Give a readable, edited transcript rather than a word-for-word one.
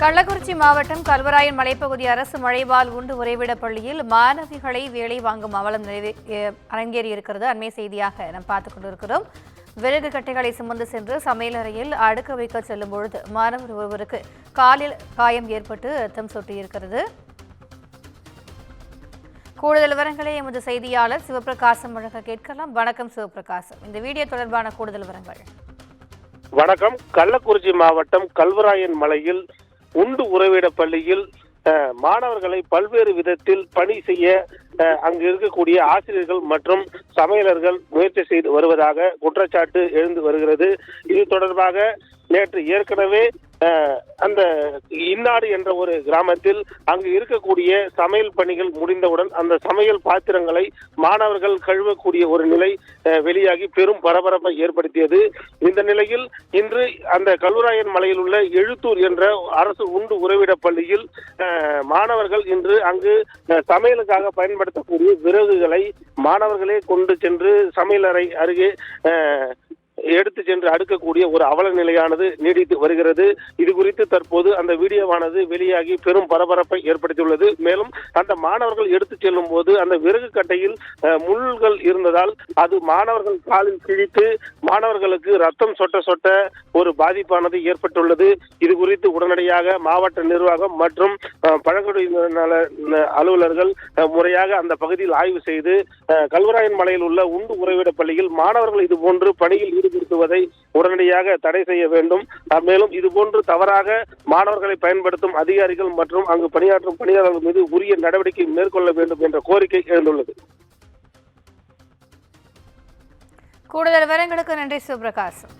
கள்ளக்குறிச்சி மாவட்டம் கல்வராயன் மலைப்பகுதி அரசு மழைவால் உண்டு உறைவிட பள்ளியில் மாணவிகளை வேலை வாங்கும் அவலம் அரங்கேறியிருக்கிறது. அண்மை செய்தியாக நாம் பார்த்துக் கொண்டிருக்கிறோம். விறகு கட்டைகளை சுமந்து சென்று சமையலறையில் அடுக்க வைக்க செல்லும் பொழுது மாணவர் ஒருவருக்கு காலில் காயம் ஏற்பட்டு ரத்தம் சொட்டியிருக்கிறது. கூடுதல் விவரங்களை எமது செய்தியாளர் சிவபிரகாசம் வழங்க கேட்கலாம். வணக்கம் சிவபிரகாசம், இந்த வீடியோ தொடர்பான கூடுதல் விவரங்கள். வணக்கம். கள்ளக்குறிச்சி மாவட்டம் கல்வராயன் மலையில் உண்டு உறைவிட பள்ளியில் மாணவர்களை பல்வேறு விதத்தில் பணி செய்ய அங்கு இருக்கக்கூடிய ஆசிரியர்கள் மற்றும் சமையலர்கள் முயற்சி செய்து வருவதாக குற்றச்சாட்டு எழுந்து வருகிறது. இது தொடர்பாக நேற்று ஏற்கனவே அந்த இன்னாடு என்ற ஒரு கிராமத்தில் அங்கு இருக்கக்கூடிய சமையல் பணிகள் முடிந்தவுடன் அந்த சமையல் பாத்திரங்களை மாணவர்கள் கழுவக்கூடிய ஒரு நிலை வெளியாகி பெரும் பரபரப்பை ஏற்படுத்தியது. இந்த நிலையில் இன்று அந்த கல்வராயன் மலையில் உள்ள எழுத்தூர் என்ற அரசு உண்டு உறைவிட பள்ளியில் மாணவர்கள் இன்று அங்கு சமையலுக்காக பயன்படுத்தக்கூடிய விறகுகளை மாணவர்களே கொண்டு சென்று சமையலறை அருகே எடுத்து சென்று அடுக்கக்கூடிய ஒரு அவல நிலையானது நீடித்து வருகிறது. இது குறித்து தற்போது அந்த வீடியோவானது வெளியாகி பெரும் பரபரப்பை ஏற்படுத்தியுள்ளது. மேலும் அந்த மாணவர்கள் எடுத்து செல்லும் போது அந்த விறகு கட்டையில் முள்கள் இருந்ததால் அது மாணவர்கள் காலில் கிழித்து மாணவர்களுக்கு ரத்தம் சொட்ட சொட்ட ஒரு பாதிப்பானது ஏற்பட்டுள்ளது. இது குறித்து உடனடியாக மாவட்ட நிர்வாகம் மற்றும் பழங்குடியின நல அலுவலர்கள் முறையாக அந்த பகுதியில் ஆய்வு செய்து கல்வராயன் மலையில் உள்ள உண்டு உறைவிட பள்ளியில் மாணவர்கள் இதுபோன்று பணியில் ஈடுபடுத்துவதை உடனடியாக தடை செய்ய வேண்டும். மேலும் இதுபோன்று தவறாக மாணவர்களை பயன்படுத்தும் அதிகாரிகள் மற்றும் அங்கு பணியாற்றும் பணியாளர்கள் மீது உரிய நடவடிக்கை மேற்கொள்ள வேண்டும் என்ற கோரிக்கை எழுந்துள்ளது. கூடுதல் விவரங்களுக்கு நன்றி சிவபிரகாசம்.